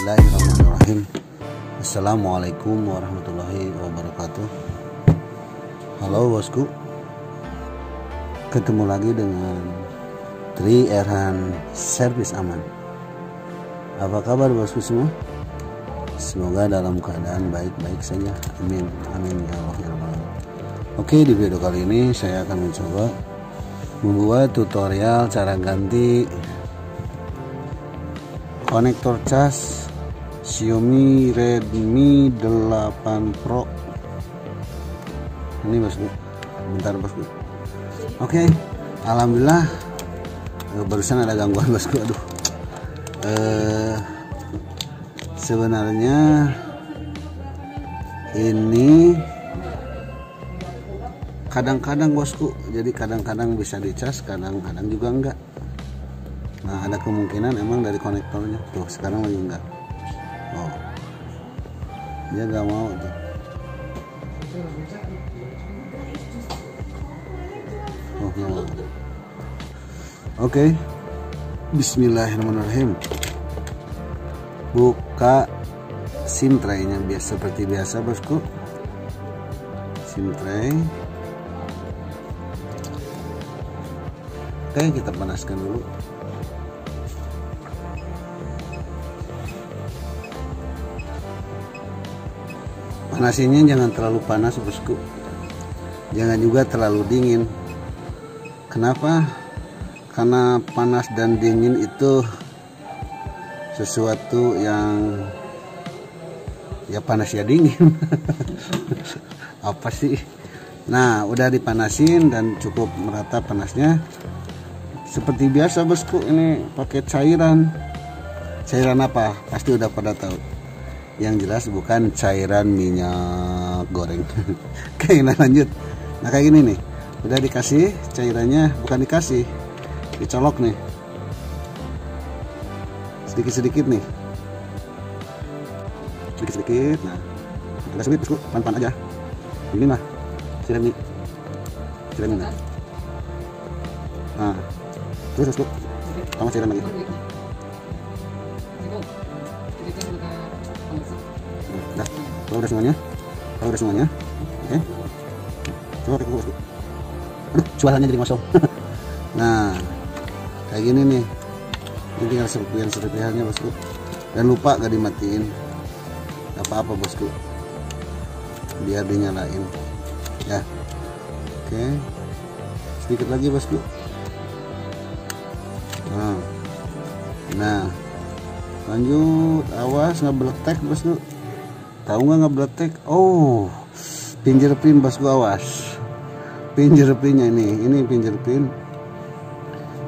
Bismillahirrahmanirrahim. Assalamualaikum warahmatullahi wabarakatuh. Halo bosku, ketemu lagi dengan Tri Erhan Servis Aman. Apa kabar bosku semua? Semoga dalam keadaan baik-baik saja. Amin, amin ya Allah ya Rabbal Alamin. Oke, di video kali ini saya akan mencoba membuat tutorial cara ganti konektor cas Xiaomi Redmi 8 Pro. Ini bosku, bentar bosku. Oke, alhamdulillah barusan ada gangguan bosku. Aduh, sebenarnya ini kadang-kadang bosku, jadi kadang-kadang bisa dicas, kadang-kadang juga enggak. Nah, ada kemungkinan emang dari konektornya. Tuh, sekarang lagi enggak. Oh, dia enggak mau tuh. Oh, no. Oke, Bismillahirrahmanirrahim. Buka SIM tray-nya seperti biasa bosku. SIM tray. Oke, kita panaskan dulu. Panasinya jangan terlalu panas bosku, jangan juga terlalu dingin. Kenapa? Karena panas dan dingin itu sesuatu yang ya panas ya dingin. Apa sih? Nah, udah dipanasin dan cukup merata panasnya. Seperti biasa bosku, ini pakai cairan. Cairan apa? Pasti udah pada tahu. Yang jelas bukan cairan minyak goreng. Oke, nah lanjut. Nah, kayak gini nih, udah dikasih cairannya, bukan dikasih, dicolok nih sedikit-sedikit nih, sedikit-sedikit. Nah, agak sulit bosku, pelan-pelan aja. Ini mah siramin nah. Nah, terus bosku, tambah cairan lagi. Nah, kalau udah semuanya, oke. Coba pakai bosku. Aduh, suaranya jadi ngosong. Nah, kayak gini nih. Ini tinggal serpihan-serpihannya bosku. Dan lupa gak dimatiin. Gak apa-apa bosku. Biar dinyalain. Ya. Oke. Sedikit lagi bosku. Nah. Lanjut, awas nggak beletek bosku. Tahu nggak beletek? Oh, fingerprint bosku, awas. Fingerprintnya ini fingerprint.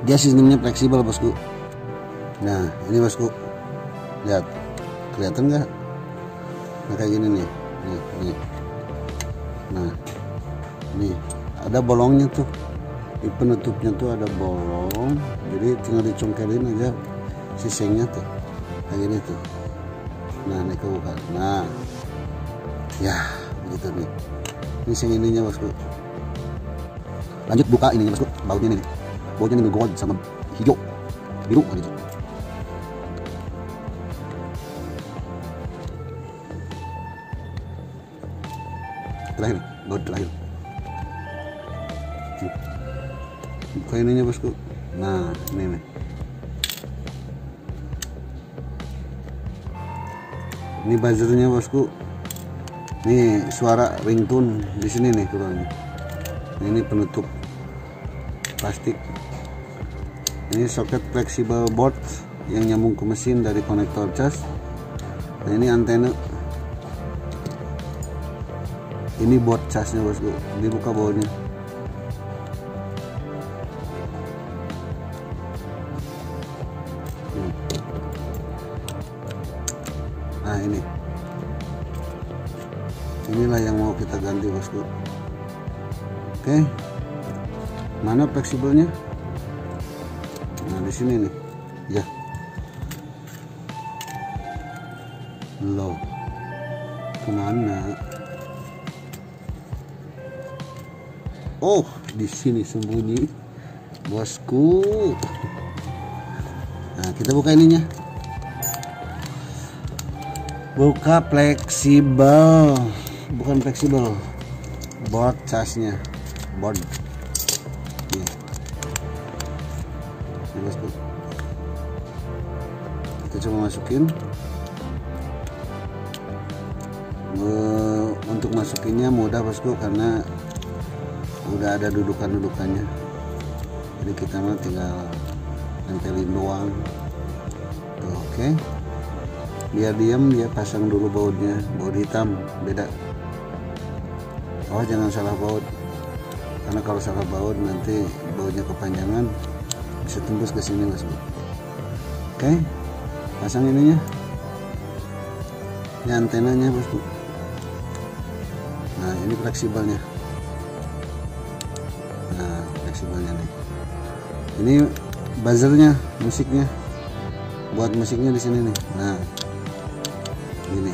Dia sistemnya fleksibel bosku. Nah, ini bosku, lihat, kelihatan nggak? Nah, kayak gini nih, nih. Nah, nih ada bolongnya tuh. Di penutupnya tuh ada bolong, jadi tinggal dicongkelin aja sisengnya tuh. Kayak gini tuh. Nah, ini kebuka. Nah, ya begitu nih. Ini sing ininya bosku. Lanjut buka ininya bosku. Bautnya nih. Bautnya nih gold sama hijau, biru gitu. Terakhir, baut terakhir. Buka ininya bosku. Nah, ini nih. Ini buzzernya bosku. Nih suara ringtone di sini nih turunnya. Ini penutup plastik. Ini soket flexible board yang nyambung ke mesin dari konektor cas. Nah, ini antena. Ini board casnya bosku. Dibuka bawahnya. Nah, inilah yang mau kita ganti bosku. Oke, mana fleksibelnya? Nah, di sini nih, ya. Loh, kemana? Oh, di sini sembunyi bosku. Nah, kita buka ininya. buka fleksibel, bukan fleksibel, board casnya, board nih. Kita coba masukin. Untuk masukinnya mudah bosku, karena udah ada dudukannya, jadi kita mah tinggal nempelin doang tuh. Oke, biar diam dia pasang dulu bautnya, baut hitam beda. Oh, jangan salah baut, karena kalau salah baut nanti bautnya kepanjangan, bisa tembus ke sini bosku. Oke, pasang ininya, ini antenanya bosku. Nah, ini fleksibelnya. Nah, fleksibelnya nih. Ini buzzernya, musiknya. Buat musiknya di sini nih. Nah, ini.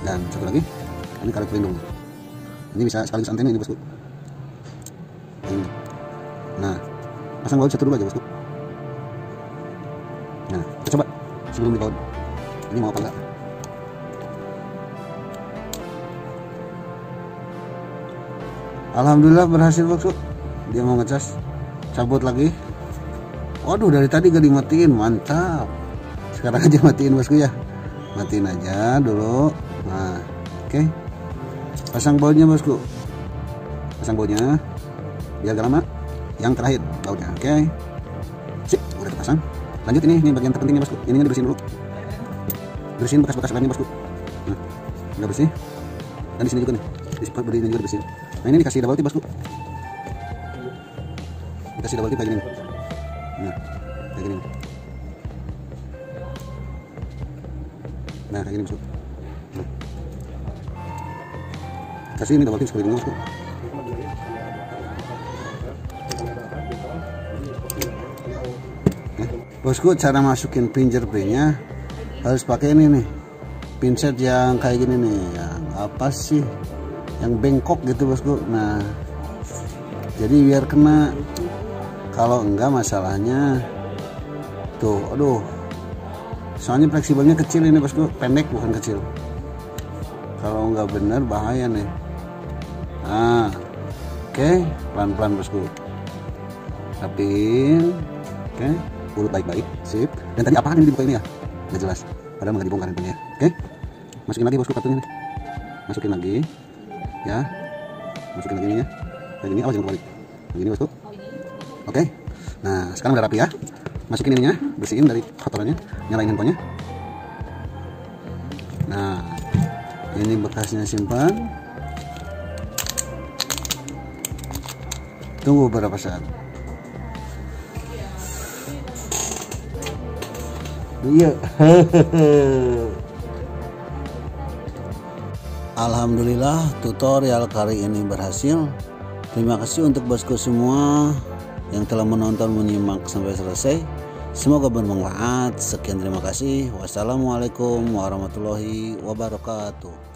Dan satu lagi, ini karet pelindung. Ini bisa sekaligus antena ini bosku. Ini. Nah, pasang baut satu dulu aja bosku. Nah, kita coba sebelum dibaut. Ini mau apa enggak? Alhamdulillah berhasil bosku. Dia mau ngecas, cabut lagi. Waduh, dari tadi gak dimatiin, mantap. Sekarang aja matiin bosku ya, matiin aja dulu. Nah, oke. Pasang bautnya bosku, pasang bautnya biar gak lama. Yang terakhir bautnya, oke. Sip, udah terpasang. Lanjut ini bagian terpentingnya bosku. Ininya dibersihin dulu, bersihin bekas-bekas lemnya bosku. Nah, udah bersih. Dan di sini juga nih, di sini juga dibersihin. Nah, ini dikasih double tip bosku, dikasih double tip kayak gini. Nah, kayak gini. Nah, kayak gini bosku. Nah, kasih ini double tip sekali bosku. Bosku, cara masukin fingerprintnya harus pakai ini nih, pinset yang kayak gini nih, yang apa sih, yang bengkok gitu bosku. Nah, jadi biar kena. Kalau enggak masalahnya tuh, aduh, soalnya fleksibelnya kecil ini bosku, pendek bukan kecil. Kalau enggak bener bahaya nih. Nah, oke, pelan-pelan bosku, rapiin. Oke, urut baik-baik, sip. Dan tadi apaan ini dibuka ini ya? Nggak jelas, padahal nggak dibongkar ini ya. Oke, masukin lagi bosku kartunya nih, masukin lagi ya, masukin lagi ininya kayak gini. Awas jangan kebalik, begini bosku. Oke, nah sekarang udah rapi ya. Masukin ininya, bersihin dari kotorannya, nyalain handphonenya. Nah, ini bekasnya simpan. Tunggu beberapa saat. Iya. Alhamdulillah tutorial kali ini berhasil. Terima kasih untuk bosku semua yang telah menonton menyimak sampai selesai. Semoga bermanfaat. Sekian, terima kasih. Wassalamualaikum warahmatullahi wabarakatuh.